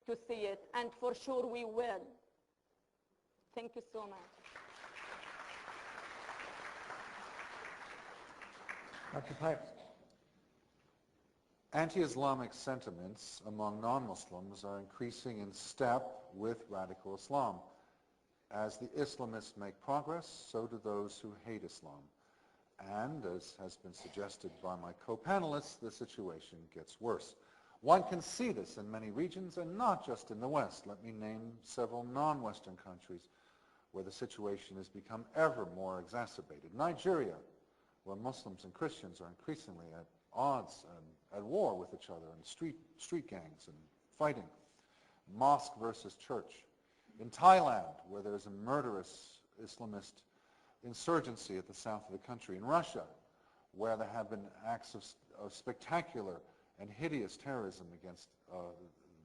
to see it, and for sure we will. Thank you so much. Dr. Pipes. Anti-Islamic sentiments among non-Muslims are increasing in step with radical Islam. As the Islamists make progress, so do those who hate Islam. And, as has been suggested by my co-panelists, the situation gets worse. One can see this in many regions, and not just in the West. Let me name several non-Western countries where the situation has become ever more exacerbated. Nigeria, where Muslims and Christians are increasingly at odds and at war with each other, and street gangs and fighting. Mosque versus church. In Thailand, where there's a murderous Islamist insurgency at the south of the country. In Russia, where there have been acts of spectacular and hideous terrorism against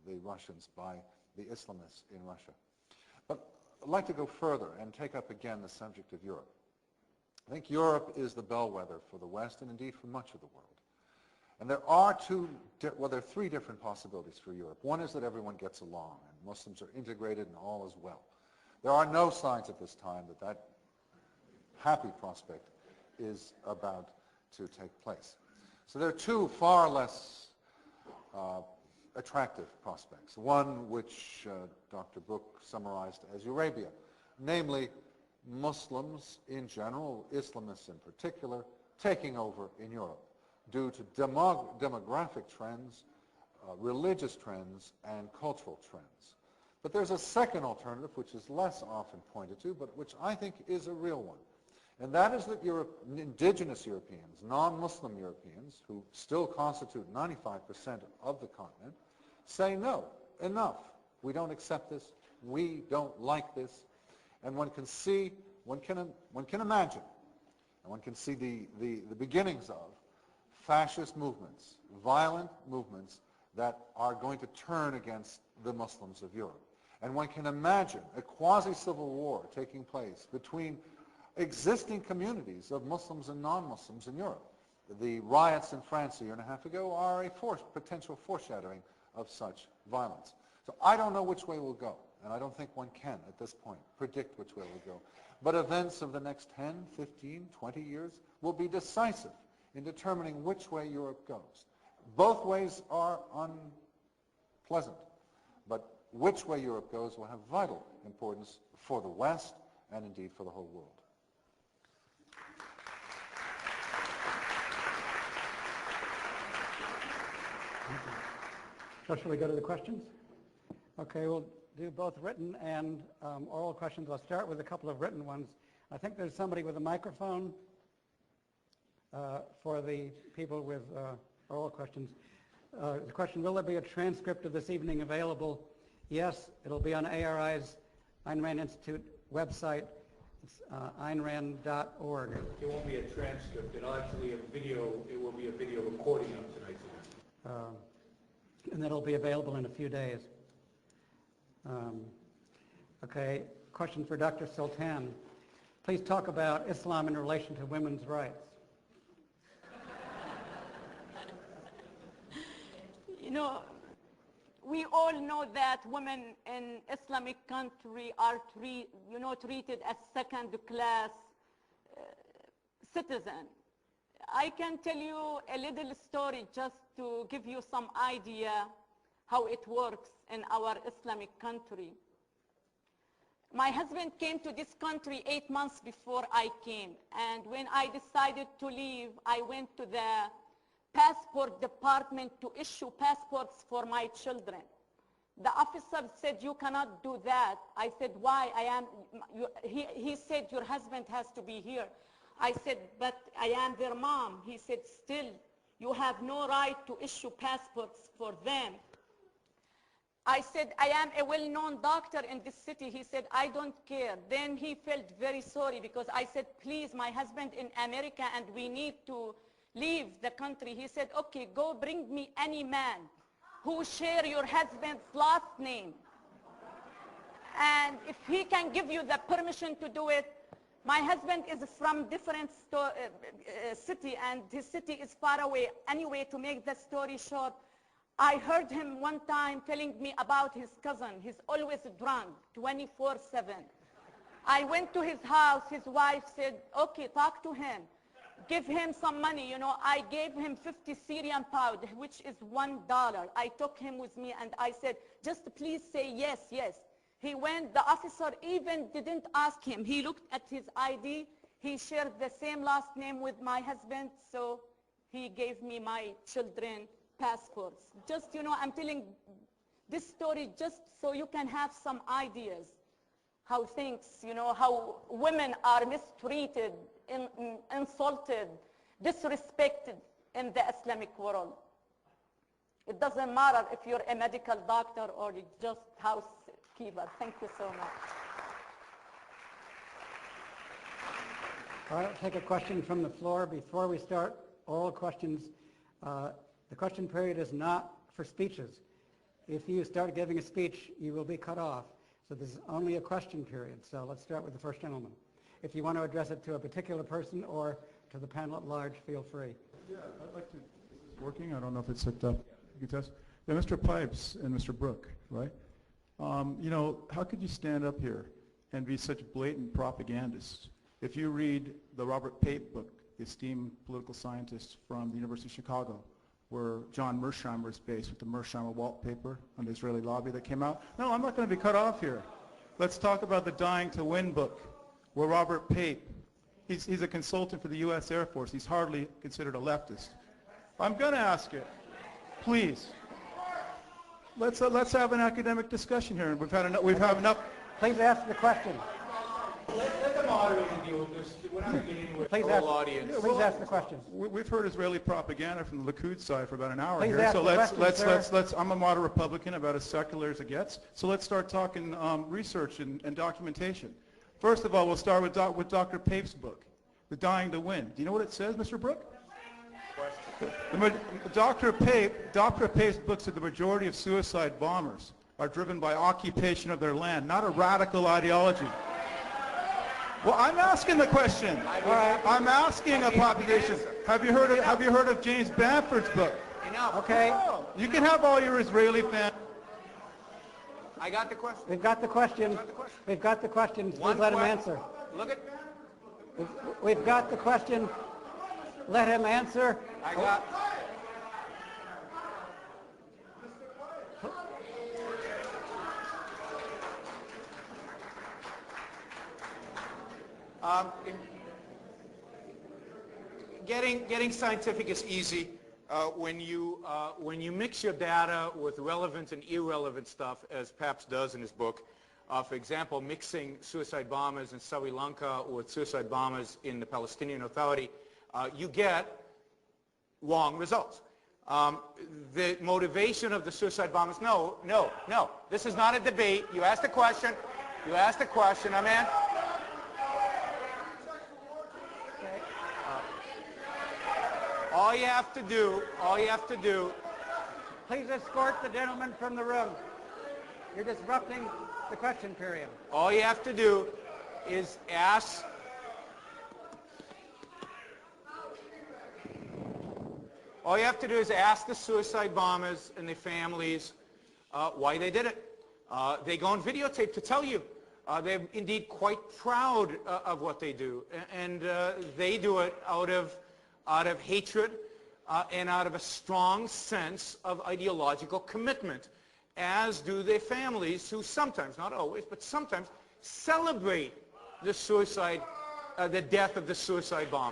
the Russians by the Islamists in Russia. But I'd like to go further and take up again the subject of Europe. I think Europe is the bellwether for the West and indeed for much of the world. And there are there are three different possibilities for Europe. One is that everyone gets along and Muslims are integrated and all is well. There are no signs at this time that that happy prospect is about to take place. So there are two far less attractive prospects. One which Dr. Brook summarized as Eurabia, namely Muslims in general, Islamists in particular, taking over in Europe due to demographic trends, religious trends, and cultural trends. But there's a second alternative, which is less often pointed to, but which I think is a real one. And that is that indigenous Europeans, non-Muslim Europeans, who still constitute 95% of the continent, say no, enough. We don't accept this. We don't like this. And one can see, one can imagine, and one can see the beginnings of fascist movements, violent movements that are going to turn against the Muslims of Europe. And one can imagine a quasi-civil war taking place between existing communities of Muslims and non-Muslims in Europe. The riots in France a year and a half ago are a potential foreshadowing of such violence. So I don't know which way we'll go, and I don't think one can at this point predict which way we'll go. But events of the next 10, 15, 20 years will be decisive in determining which way Europe goes. Both ways are unpleasant, but which way Europe goes will have vital importance for the West and indeed for the whole world. So shall we go to the questions? Okay, we'll do both written and oral questions. I'll start with a couple of written ones. I think there's somebody with a microphone for the people with oral questions. The question, will there be a transcript of this evening available? Yes, it'll be on ARI's Ayn Rand Institute website. It's aynrand.org. It won't be a transcript. It'll actually it will be a video recording of tonight's event. And that'll be available in a few days. Okay, question for Dr. Sultan. Please talk about Islam in relation to women's rights. You know, we all know that women in Islamic country are treated as second-class citizen. I can tell you a little story just to give you some idea how it works in our Islamic country. My husband came to this country 8 months before I came, and when I decided to leave, I went to the passport department to issue passports for my children. The officer said, you cannot do that. I said, why? He said, your husband has to be here. I said, but I am their mom. He said, still, you have no right to issue passports for them. I said, I am a well-known doctor in this city. He said, I don't care. Then he felt very sorry because I said, please, my husband in America and we need to leave the country. He said, okay, go bring me any man who share your husband's last name. And if he can give you the permission to do it, my husband is from different city and his city is far away. Anyway, to make the story short, I heard him one time telling me about his cousin. He's always drunk, 24/7. I went to his house. His wife said, okay, talk to him. Give him some money. You know, I gave him 50 Syrian pound, which is $1. I took him with me and I said, just please say yes, yes. He went, the officer even didn't ask him. He looked at his ID. He shared the same last name with my husband, so he gave me my children passports. Just, you know, I'm telling this story just so you can have some ideas how things, you know, how women are mistreated, insulted, disrespected in the Islamic world. It doesn't matter if you're a medical doctor or just housekeeper. Thank you so much. All right, I'll take a question from the floor. Before we start oral questions, the question period is not for speeches. If you start giving a speech, you will be cut off. So this is only a question period. So let's start with the first gentleman. If you want to address it to a particular person or to the panel at large, feel free. Yeah, I'd like to, is this working? I don't know if it's hooked up. You can test. Yeah, Mr. Pipes and Mr. Brook, right? You know, how could you stand up here and be such blatant propagandists? If you read the Robert Pape book, the esteemed political scientist from the University of Chicago, where John Mearsheimer is based with the Mearsheimer wallpaper on the Israeli lobby that came out. No, I'm not going to be cut off here. Let's talk about the Dying to Win book, where Robert Pape, he's a consultant for the U.S. Air Force. He's hardly considered a leftist. I'm going to ask it. Please. Let's have an academic discussion here. We've had enough. Please ask the question. Let the moderator deal with this. We're not getting into it. The whole audience. Please ask the question. We've heard Israeli propaganda from the Likud side for about an hour Please here. ask So the question, let's. I'm a moderate Republican, about as secular as it gets. So let's start talking research and documentation. First of all, we'll start with Dr. Pape's book, The Dying to Win. Do you know what it says, Mr. Brook? Dr. Pape's book said the majority of suicide bombers are driven by occupation of their land, not a radical ideology. Well, I'm asking the question. I'm asking a population. Have you heard of James Bamford's book? Enough. Okay. You can have all your Israeli fans. I got the question. We've got the question. We've got the question. Please let him answer. Look at. We've got the question. Let him answer. I got. Getting scientific is easy when you mix your data with relevant and irrelevant stuff, as Pabst does in his book. For example, mixing suicide bombers in Sri Lanka with suicide bombers in the Palestinian Authority, you get wrong results. The motivation of the suicide bombers, no. This is not a debate. You asked a question. I'm in. All you have to do. Please escort the gentleman from the room. You're disrupting the question period. All you have to do is ask. All you have to do is ask the suicide bombers and their families why they did it. They go on videotape to tell you. They're indeed quite proud of what they do, and they do it out of hatred and out of a strong sense of ideological commitment, as do their families, who sometimes, not always, but sometimes celebrate the death of the suicide bomber.